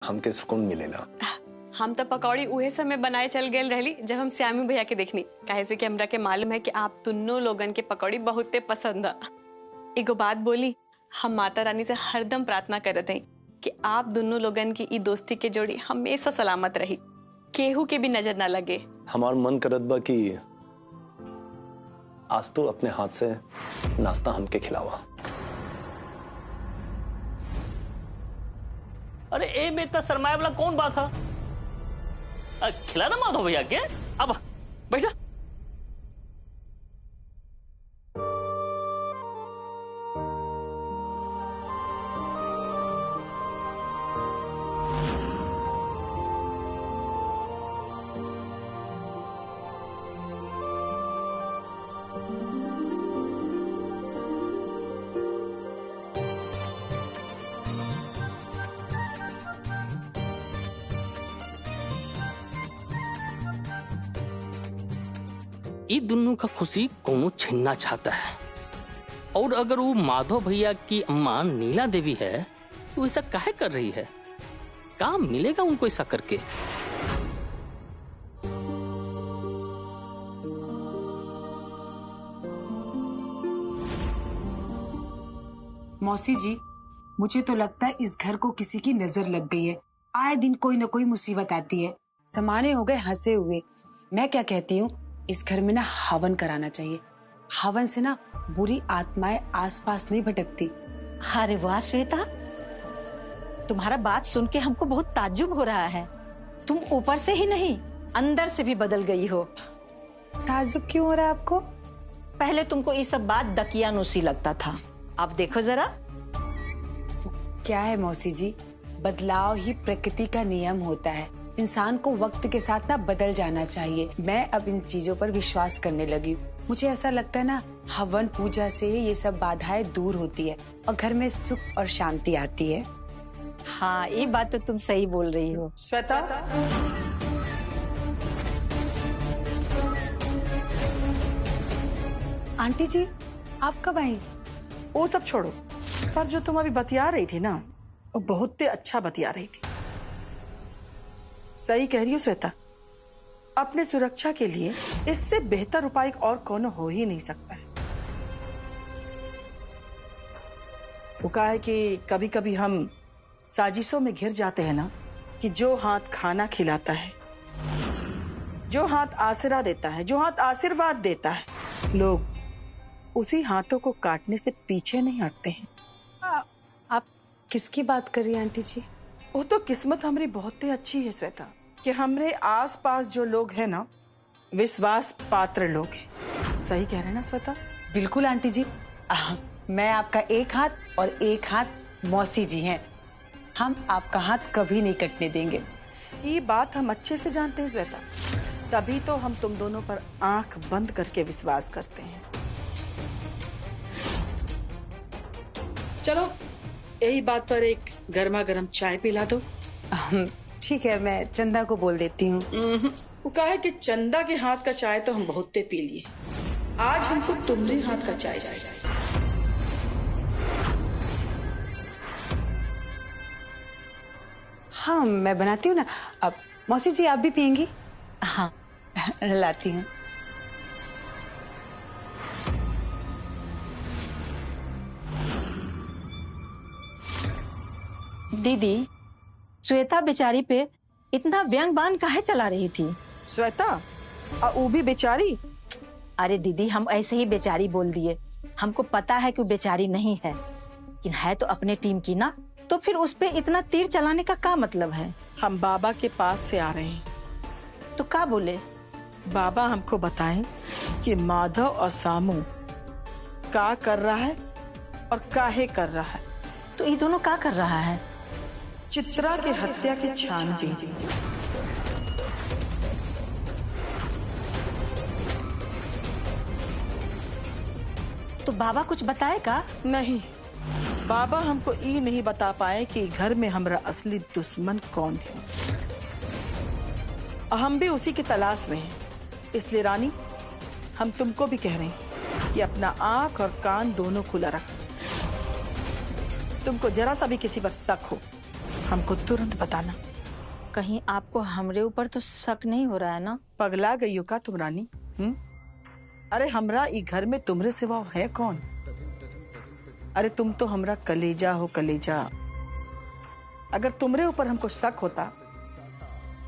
हमके सुकून मिलेला। हम तो पकौड़ी उहे समय बनाए चल गए रहली जब हम श्यामी भैया के देखनी, काहे से कि हमरा के मालूम है कि आप दोनों लोगन के पकौड़ी बहुते पसंद है। एगो बात बोली, हम माता रानी से हरदम प्रार्थना करते हैं कि आप दोनों लोगन की ई दोस्ती के जोड़ी हमेशा सलामत रही, केहू के भी नजर ना लगे। हमार मन करत बा कि आज तो अपने हाथ से नाश्ता हमके खिलावा। अरे ए में इतना शर्माए वाला कौन बात है? खिला दो माधव भैया के। अब बैठा। ये दोनों का खुशी कोनो छीनना चाहता है, और अगर वो माधव भैया की अम्मा नीला देवी है तो ऐसा काहे कर रही है? काम मिलेगा उनको ऐसा करके? मौसी जी, मुझे तो लगता है इस घर को किसी की नजर लग गई है। आए दिन कोई ना कोई मुसीबत आती है। समाने हो गए हंसे हुए। मैं क्या कहती हूँ, इस घर में ना हवन कराना चाहिए। हवन से ना बुरी आत्माएं आसपास नहीं भटकती। अरे वाह श्वेता, तुम्हारा बात सुन के हमको बहुत ताज्जुब हो रहा है। तुम ऊपर से ही नहीं अंदर से भी बदल गई हो। ताज्जुब क्यों हो रहा है आपको? पहले तुमको ये सब बात दकियानुसी लगता था, अब देखो जरा। क्या है मौसी जी, बदलाव ही प्रकृति का नियम होता है। इंसान को वक्त के साथ ना बदल जाना चाहिए। मैं अब इन चीजों पर विश्वास करने लगी हूँ। मुझे ऐसा लगता है ना, हवन पूजा से ये सब बाधाएं दूर होती है और घर में सुख और शांति आती है। हाँ, ये बात तो तुम सही बोल रही हो। श्वेता, आंटी जी, आप कब आई? वो सब छोड़ो, पर जो तुम अभी बतिया रही थी ना, वो बहुत अच्छा बतिया रही थी। सही कह रही हो श्वेता, अपने सुरक्षा के लिए इससे बेहतर उपाय और कौन हो ही नहीं सकता है। वो कहा है कि कभी कभी हम साजिशों में घिर जाते हैं ना, कि जो हाथ खाना खिलाता है, जो हाथ आसरा देता है, जो हाथ आशीर्वाद देता है, लोग उसी हाथों को काटने से पीछे नहीं हटते हैं। आप किसकी बात कर रही हैं आंटी जी? वो तो किस्मत हमारी बहुत ही अच्छी है श्वेता, कि हमारे आसपास जो लोग हैं ना, विश्वास पात्र लोग हैं। सही कह रहे हैं ना श्वेता? बिल्कुल आंटी जी। मैं आपका एक हाथ और एक हाथ मौसी जी हैं। हम आपका हाथ कभी नहीं कटने देंगे। ये बात हम अच्छे से जानते हैं श्वेता, तभी तो हम तुम दोनों पर आंख बंद करके विश्वास करते हैं। चलो, यही बात पर एक गर्मा गर्म चाय पिला दो। ठीक है, मैं चंदा को बोल देती हूँ। वो कहा है कि चंदा के हाथ का चाय तो हम बहुते पी लिए, आज हमको तुम्हारे हाथ का चाय चाहिए। हाँ, मैं बनाती हूँ ना। अब मौसी जी, आप भी पियेंगी? हाँ, लाती हूँ। दीदी, श्वेता बेचारी पे इतना व्यंग बाण काहे चला रही थी? श्वेता, वो भी बेचारी? अरे दीदी, हम ऐसे ही बेचारी बोल दिए। हमको पता है कि वो बेचारी नहीं है, लेकिन है तो अपने टीम की ना, तो फिर उस पे इतना तीर चलाने का क्या मतलब है? हम बाबा के पास से आ रहे हैं। तो क्या बोले? बाबा हमको बताएं कि माधव और सामू क्या कर रहा है और काहे कर रहा है। तो ये दोनों क्या कर रहा है? चित्रा के हत्या की छानबीन। तो बाबा कुछ बताएगा? नहीं, बाबा हमको ये नहीं बता पाए कि घर में हमारा असली दुश्मन कौन है। हम भी उसी की तलाश में हैं। इसलिए रानी, हम तुमको भी कह रहे हैं कि अपना आंख और कान दोनों खुला रख। तुमको जरा सा भी किसी पर शक हो, हमको तुरंत बताना। कहीं आपको हमरे ऊपर तो शक नहीं हो रहा है ना? पगला गई हो का तुम रानी? अरे हमरा ई घर में तुमरे सिवा है कौन? अरे तुम तो हमरा कलेजा हो, कलेजा। अगर तुमरे ऊपर हमको शक होता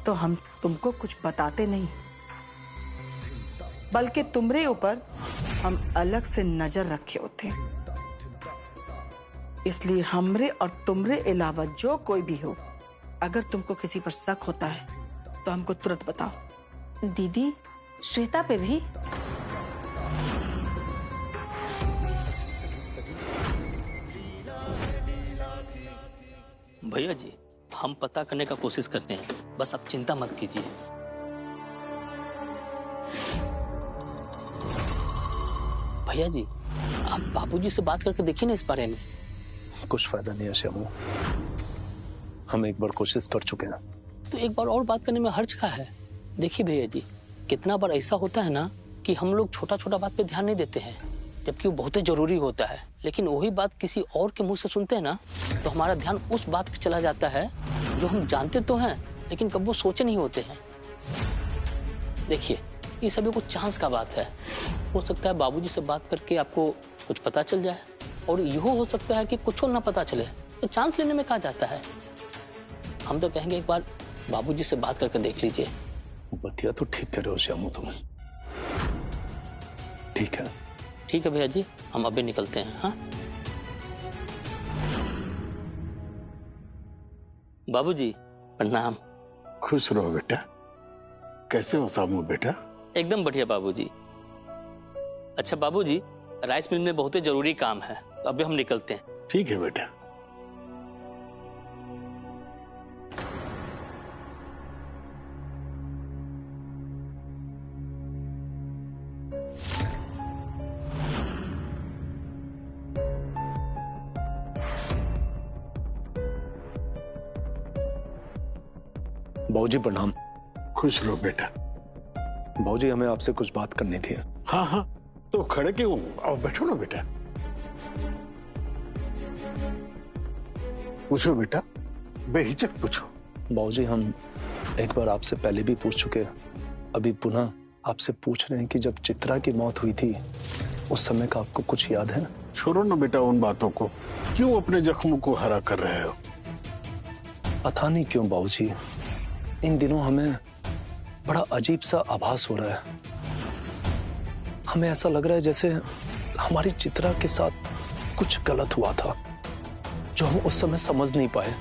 तो हम तुमको कुछ बताते नहीं, बल्कि तुमरे ऊपर हम अलग से नजर रखे होते। इसलिए हमरे और तुमरे अलावा जो कोई भी हो, अगर तुमको किसी पर शक होता है तो हमको तुरंत बताओ। दीदी, श्वेता पे भी? भैया जी, हम पता करने का कोशिश करते हैं, बस आप चिंता मत कीजिए। भैया जी, आप बाबूजी से बात करके देखिए ना इस बारे में। कुछ फायदा नहीं है श्यामू, हम एक बार कोशिश कर चुके हैं। तो एक बार और बात करने में हर्ज क्या है? देखिए भैया जी, कितना बार ऐसा होता है ना कि हम लोग छोटा छोटा बात पे ध्यान नहीं देते हैं, जबकि वो बहुत ही जरूरी होता है। लेकिन वही बात किसी और के मुंह से सुनते हैं ना, तो हमारा ध्यान उस बात पे चला जाता है जो हम जानते तो हैं लेकिन कब वो सोचे नहीं होते हैं। देखिए, ये सभी कुछ चांस का बात है। हो सकता है बाबूजी से बात करके आपको कुछ पता चल जाए, और यह हो सकता है कि कुछ ना पता चले, तो चांस लेने में कहा जाता है। हम तो कहेंगे एक बार बाबूजी से बात करके देख लीजिए। बतिया तो ठीक कर रहे हो श्यामू तुम। ठीक है, ठीक है भैया जी, हम अभी निकलते हैं। हाँ बाबूजी, प्रणाम। खुश रहो बेटा। कैसे हो सामू बेटा? एकदम बढ़िया बाबूजी। अच्छा बाबूजी, राइस मिल में बहुत ही जरूरी काम है, तो अभी हम निकलते हैं। ठीक है बेटा। बाबूजी प्रणाम। खुश रहो बेटा। बाबूजी, हमें आपसे कुछ बात करनी थी। हाँ हाँ, तो खड़े क्यों? आओ बैठो ना बेटा। पूछो बेटा, बेहिचक पूछो। बाबूजी, हम एक बार आपसे पहले भी पूछ चुके हैं, अभी पुनः आपसे पूछ रहे हैं कि जब चित्रा की मौत हुई थी उस समय का आपको कुछ याद है? छोड़ो ना बेटा उन बातों को, क्यों अपने जख्मों को हरा कर रहे हो? पता नहीं क्यों बाबूजी, इन दिनों हमें बड़ा अजीब सा आभास हो रहा है। हमें ऐसा लग रहा है जैसे हमारी चित्रा के साथ कुछ गलत हुआ था, जो हम उस समय समझ नहीं पाए।